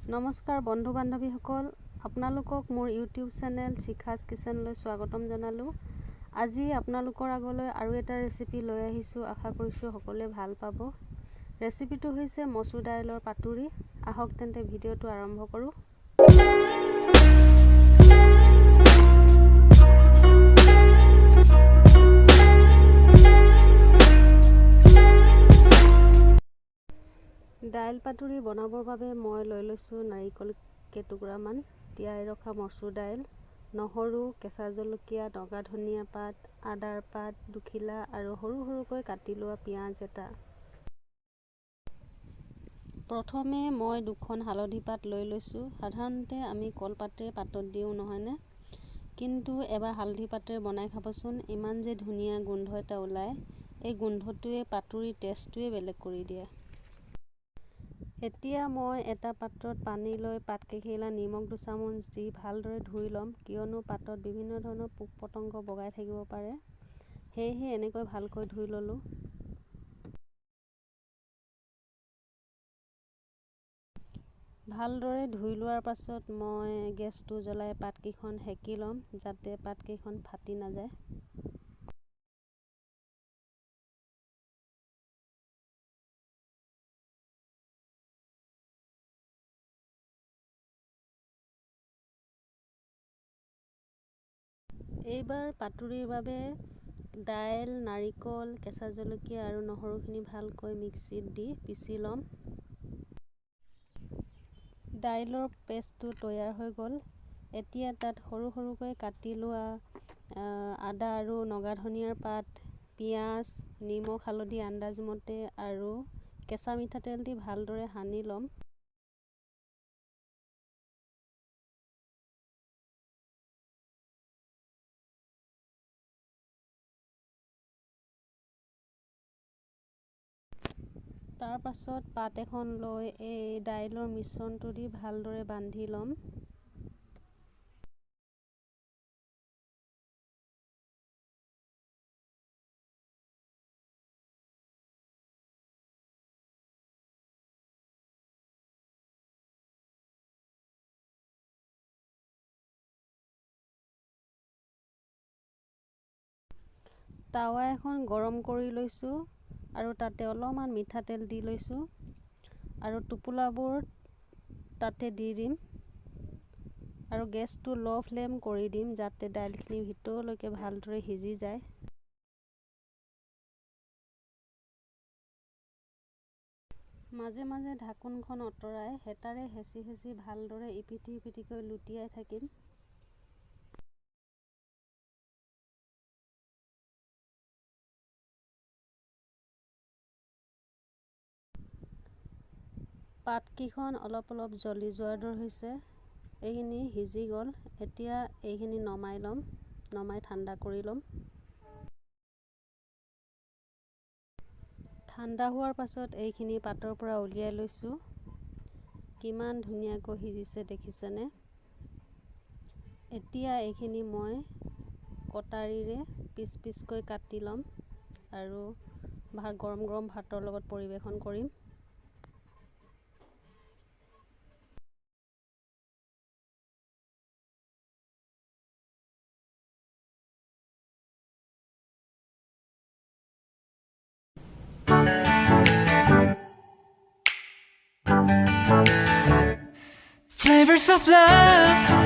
নমস্কাৰ বন্ধু বান্ধৱীসকল, আপোনালোকক মোৰ ইউটিউব চেনেল শিখাছ কিচেনলৈ স্বাগতম জনালোঁ। আজি আপোনালোকৰ আগলৈ আৰু এটা ৰেচিপি লৈ আহিছোঁ। আশা কৰিছোঁ সকলোৱে ভাল পাব। ৰেচিপিটো হৈছে মচুৰ দাইলৰ পাতুৰি। আহক তেন্তে ভিডিঅ'টো আৰম্ভ কৰোঁ। দাইল পাতুৰি বনাবৰ বাবে মই লৈ লৈছোঁ নাৰিকল কেইটুকুৰামান, তিয়াই ৰখা মচুৰ দাইল, নহৰু, কেঁচা জলকীয়া, নগা ধনিয়া পাত, আদাৰ পাত দুখিলা আৰু সৰু সৰুকৈ কাটি লোৱা পিঁয়াজ এটা। প্ৰথমে মই 2খন হালধি পাত লৈ লৈছোঁ। সাধাৰণতে আমি কলপাতেৰে পাতত দিওঁ নহয়নে, কিন্তু এবাৰ হালধি পাতেৰে বনাই খাবচোন, ইমান যে ধুনীয়া গোন্ধ এটা ওলায়। এই গোন্ধটোৱে পাতুৰিৰ টেষ্টটোৱে বেলেগ কৰি দিয়ে। এতিয়া মই এটা পাত্ৰত পানী লৈ পাতকেইখিলা নিমখ 2 চামুচ দি ভালদৰে ধুই ল'ম, কিয়নো পাতত বিভিন্ন ধৰণৰ পোক পতংগ বগাই থাকিব পাৰে। সেয়েহে এনেকৈ ভালকৈ ধুই ল'লোঁ। ভালদৰে ধুই লোৱাৰ পাছত মই গেছটো জ্বলাই পাতকেইখন সেকি ল'ম, যাতে পাতকেইখন ফাটি নাযায়। এইবাৰ পাতুৰিৰ বাবে দাইল, নাৰিকল, কেঁচা জলকীয়া আৰু নহৰুখিনি ভালকৈ মিক্সিত দি পিচি ল'ম। দাইলৰ পেষ্টটো তৈয়াৰ হৈ গ'ল। এতিয়া তাত সৰু সৰুকৈ কাটি লোৱা আদা আৰু নগা ধনিয়াৰ পাত, পিঁয়াজ, নিমখ হালধি আন্দাজমতে আৰু কেঁচা মিঠাতেল দি ভালদৰে সানি ল'ম। তাৰ পাছত পাত এখন লৈ এই দাইলৰ মিশ্ৰণটো দি ভালদৰে বান্ধি ল'ম। টাৱা এখন গৰম কৰি লৈছোঁ আৰু তাতে অলপমান মিঠাতেল দি লৈছোঁ আৰু টোপোলাবোৰ তাতে দি দিম আৰু গেছটো ল' ফ্লেম কৰি দিম, যাতে দাইলখিনি ভিতৰলৈকে ভালদৰে সিজি যায়। মাজে মাজে ঢাকোনখন আঁতৰাই হেতাৰে হেঁচি হেঁচি ভালদৰে ইপিঠি সিপিঠিকৈ লুটিয়াই থাকিম। পাতকেইখন অলপ অলপ জ্বলি যোৱাৰ দৰে হৈছে। এইখিনি সিজি গ'ল। এতিয়া এইখিনি নমাই ল'ম, নমাই ঠাণ্ডা কৰি ল'ম। ঠাণ্ডা হোৱাৰ পাছত এইখিনি পাতৰ পৰা উলিয়াই লৈছোঁ। কিমান ধুনীয়াকৈ সিজিছে দেখিছেনে। এতিয়া এইখিনি মই কটাৰীৰে পিচ পিচকৈ কাটি ল'ম আৰু গৰম গৰম ভাতৰ লগত পৰিৱেশন কৰিম। Flavors of love